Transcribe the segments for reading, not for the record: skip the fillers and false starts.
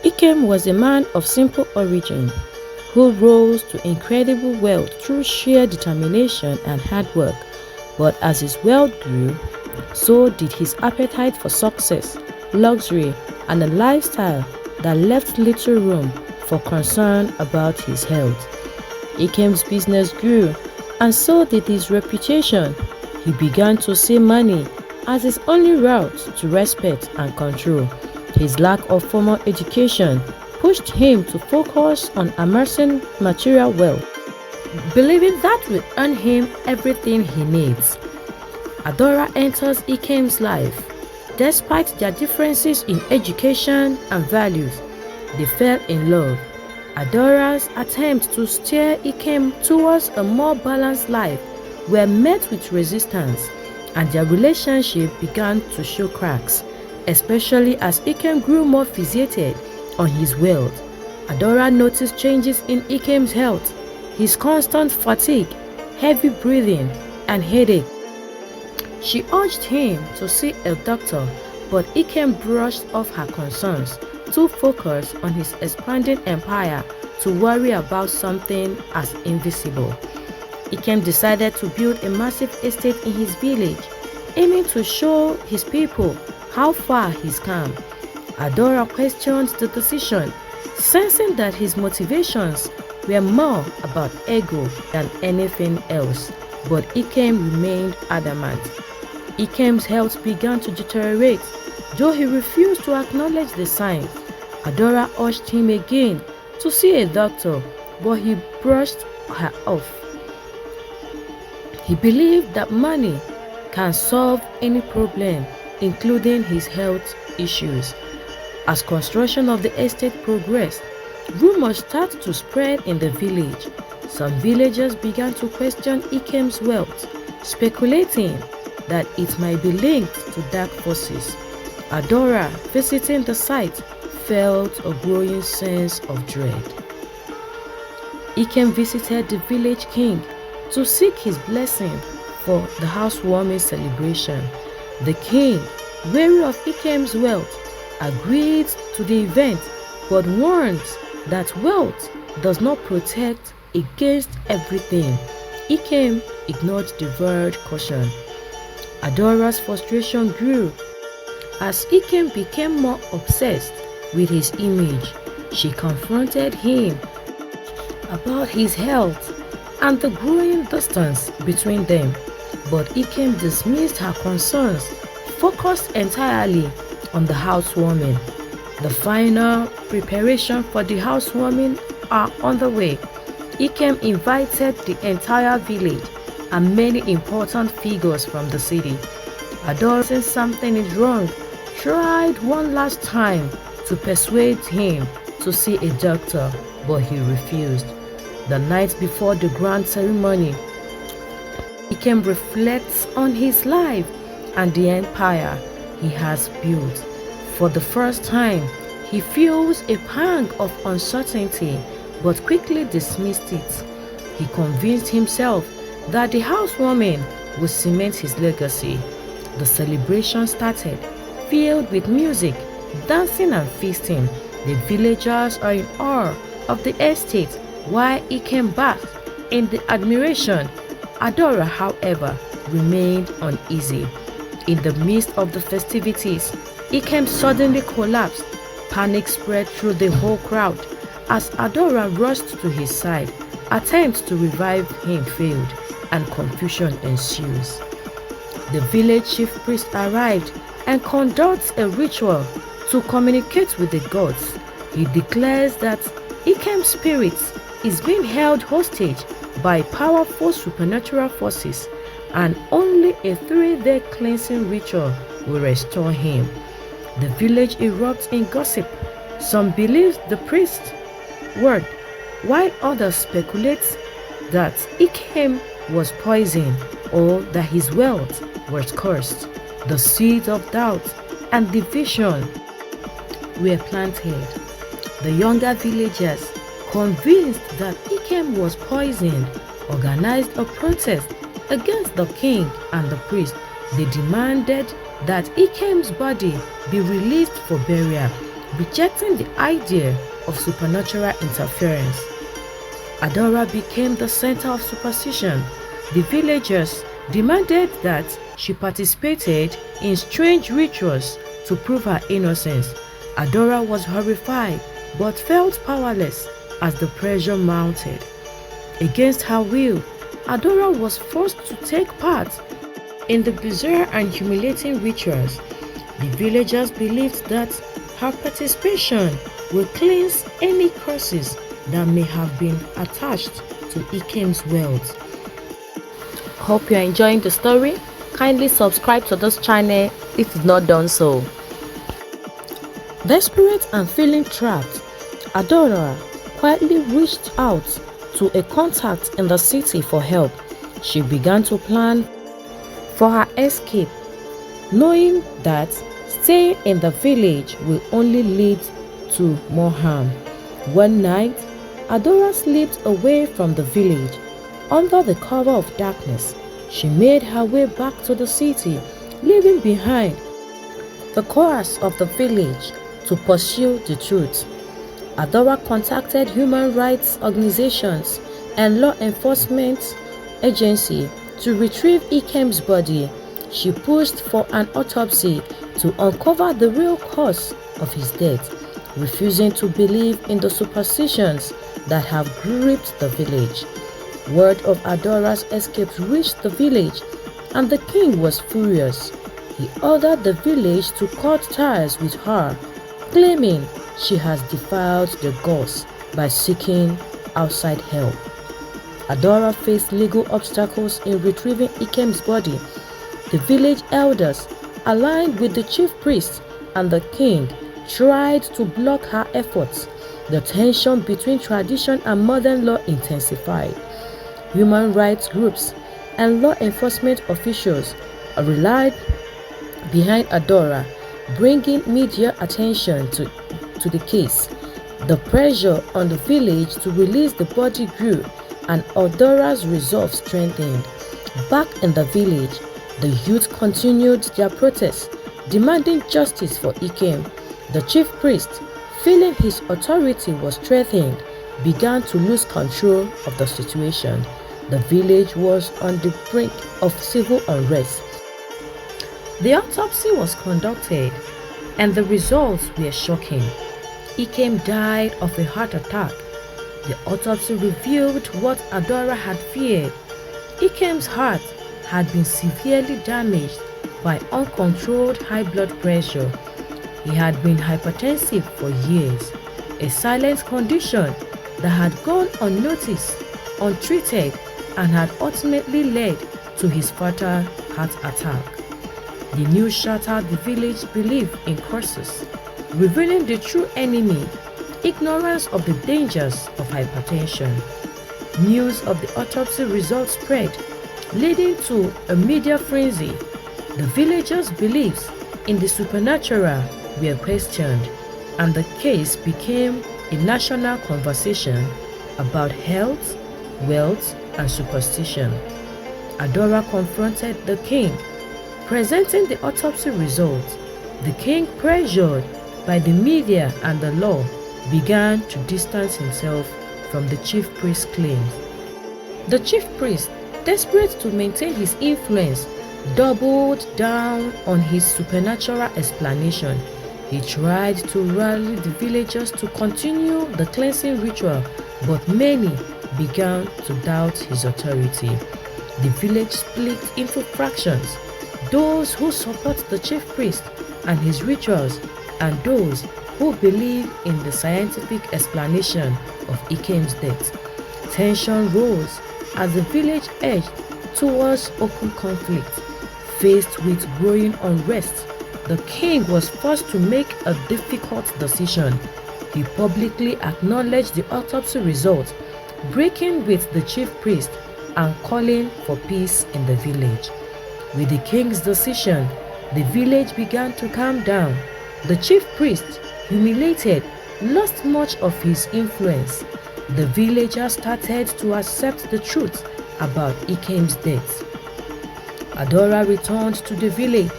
Ikem was a man of simple origin who rose to incredible wealth through sheer determination and hard work. But as his wealth grew, so did his appetite for success, luxury, and a lifestyle that left little room for concern about his health. Ikem's business grew, and so did his reputation. He began to see money as his only route to respect and control. His lack of formal education pushed him to focus on amassing material wealth, believing that will earn him everything he needs. Adaora enters Ikem's life. Despite their differences in education and values, they fell in love. Adaora's attempts to steer Ikem towards a more balanced life were met with resistance, and their relationship began to show cracks, especially as Ikem grew more fixated on his wealth. Adaora noticed changes in Ikem's health, his constant fatigue, heavy breathing, and headache. She urged him to see a doctor, but Ikem brushed off her concerns, too focused on his expanding empire to worry about something as invisible. Ikem decided to build a massive estate in his village, aiming to show his people how far he's come. Adaora questioned the decision, sensing that his motivations were more about ego than anything else, but Ikem remained adamant. Ikem's health began to deteriorate, though he refused to acknowledge the signs. Adaora urged him again to see a doctor, but he brushed her off. He believed that money can solve any problem, including his health issues. As construction of the estate progressed, rumors started to spread in the village. Some villagers began to question Ikem's wealth, speculating that it might be linked to dark forces. Adaora, visiting the site, felt a growing sense of dread. Ikem visited the village king to seek his blessing for the housewarming celebration. The king, wary of Ikem's wealth, agreed to the event but warned that wealth does not protect against everything. Ikem ignored the word caution. Adaora's frustration grew as Ikem became more obsessed with his image. She confronted him about his health and the growing distance between them, but Ikem dismissed her concerns, focused entirely on the housewarming. The final preparations for the housewarming are on the way. Ikem invited the entire village and many important figures from the city. Adaora, since something is wrong, tried one last time to persuade him to see a doctor, but he refused. The night before the grand ceremony, Ikem reflects on his life and the empire he has built. For the first time, he feels a pang of uncertainty, but quickly dismissed it. He convinced himself that the housewarming would cement his legacy. The celebration started, filled with music, dancing and feasting. The villagers are in awe of the estate while Ikem basked in the admiration. Adaora, however, remained uneasy. In the midst of the festivities, Ikem suddenly collapsed. Panic spread through the whole crowd as Adaora rushed to his side. Attempts to revive him failed, and confusion ensues. The village chief priest arrived and conducts a ritual to communicate with the gods. He declares that Ikem's spirit is being held hostage by powerful supernatural forces, and only a 3-day cleansing ritual will restore him. The village erupts in gossip. Some believe the priest's word, while others speculate that Ikem was poisoned or that his wealth was cursed. The seeds of doubt and division were planted. The younger villagers, convinced that Ikem was poisoned, organized a protest against the king and the priest. They demanded that Ikem's body be released for burial. rejecting the idea of supernatural interference. Adaora became the center of superstition. The villagers demanded that she participated in strange rituals to prove her innocence. Adaora was horrified but felt powerless as the pressure mounted. Against her will, Adaora was forced to take part in the bizarre and humiliating rituals. The villagers believed that her participation will cleanse any curses that may have been attached to Ikem's wealth. Hope you are enjoying the story. Kindly subscribe to this channel if you've not done so. Desperate and feeling trapped, Adaora quietly reached out to a contact in the city for help. She began to plan for her escape, knowing that staying in the village will only lead to more harm. One night, Adaora slipped away from the village. Under the cover of darkness, she made her way back to the city, leaving behind the chorus of the village to pursue the truth. Adaora contacted human rights organizations and law enforcement agencies to retrieve Ikem's body. She pushed for an autopsy to uncover the real cause of his death, refusing to believe in the superstitions that have gripped the village. Word of Adaora's escape reached the village, and the king was furious. He ordered the village to cut ties with her, claiming she has defiled the gods by seeking outside help. Adaora faced legal obstacles in retrieving Ikem's body. The village elders, aligned with the chief priest and the king, tried to block her efforts. The tension between tradition and modern law intensified. Human rights groups and law enforcement officials relied behind Adaora, bringing media attention to the case. The pressure on the village to release the body grew, and Adaora's resolve strengthened. Back in the village, the youth continued their protests, demanding justice for Ikem. The chief priest, feeling his authority was threatened, began to lose control of the situation. The village was on the brink of civil unrest. The autopsy was conducted, and the results were shocking. Ikem died of a heart attack. The autopsy revealed what Adaora had feared. Ikem's heart had been severely damaged by uncontrolled high blood pressure. He had been hypertensive for years, a silent condition that had gone unnoticed, untreated, and had ultimately led to his fatal heart attack. The news shattered the village's belief in curses, revealing the true enemy: ignorance of the dangers of hypertension. News of the autopsy results spread, leading to a media frenzy. The villagers' beliefs in the supernatural were questioned, and the case became a national conversation about health, wealth, and superstition. Adaora confronted the king, presenting the autopsy results. The king, pressured by the media and the law, began to distance himself from the chief priest's claims. The chief priest, desperate to maintain his influence, doubled down on his supernatural explanation. He tried to rally the villagers to continue the cleansing ritual, but many began to doubt his authority. The village split into fractions: those who support the chief priest and his rituals, and those who believe in the scientific explanation of Ikem's death. Tension rose as the village edged towards open conflict. Faced with growing unrest, the king was forced to make a difficult decision. He publicly acknowledged the autopsy result, breaking with the chief priest and calling for peace in the village. With the king's decision, the village began to calm down. The chief priest, humiliated, lost much of his influence. The villagers started to accept the truth about Ikem's death. Adaora returned to the village,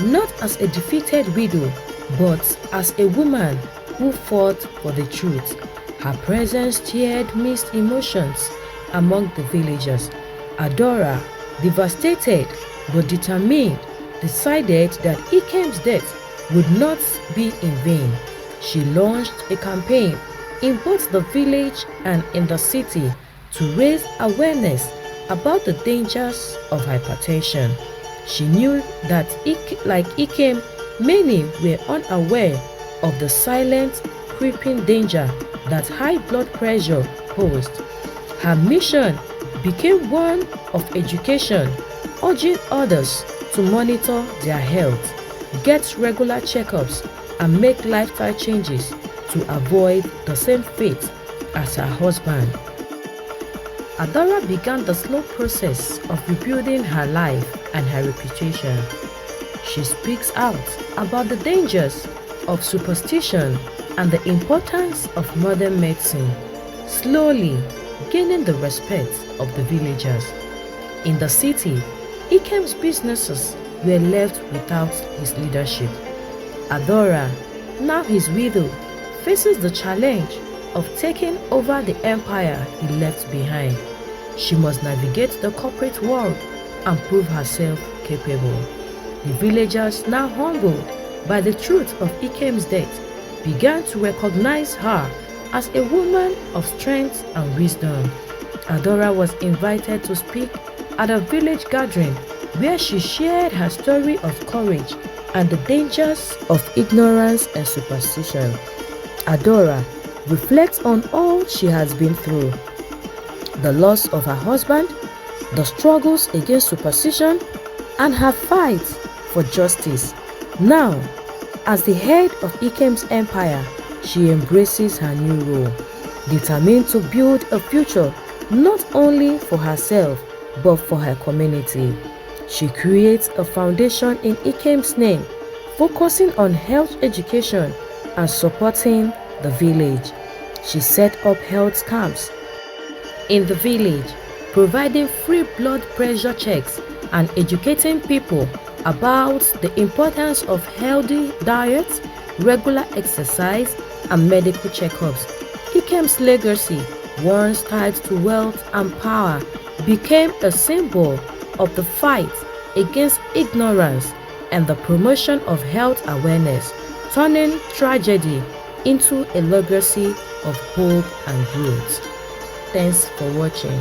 not as a defeated widow, but as a woman who fought for the truth. Her presence stirred mixed emotions among the villagers. Adaora, devastated but determined, decided that Ikem's death would not be in vain. She launched a campaign in both the village and in the city to raise awareness about the dangers of hypertension. She knew that, like Ikem, many were unaware of the silent, creeping danger that high blood pressure posed. Her mission became one of education, urging others to monitor their health, get regular checkups, and make lifestyle changes to avoid the same fate as her husband. Adaora began the slow process of rebuilding her life and her reputation. She speaks out about the dangers of superstition and the importance of modern medicine, slowly gaining the respect of the villagers. In the city, Ikem's businesses were left without his leadership. Adaora, now his widow, faces the challenge of taking over the empire he left behind. She must navigate the corporate world and prove herself capable. The villagers, now humbled by the truth of Ikem's death, began to recognize her as a woman of strength and wisdom. Adaora was invited to speak at a village gathering where she shared her story of courage and the dangers of ignorance and superstition. Adaora reflects on all she has been through: the loss of her husband, the struggles against superstition, and her fight for justice. Now, as the head of Ikem's empire, she embraces her new role, determined to build a future not only for herself but for her community. She creates a foundation in Ikem's name, focusing on health education and supporting the village. She set up health camps in the village, providing free blood pressure checks and educating people about the importance of healthy diets, regular exercise, and medical checkups. Ikem's legacy, once tied to wealth and power, became a symbol of the fight against ignorance and the promotion of health awareness, turning tragedy into a legacy of hope and growth. Thanks for watching.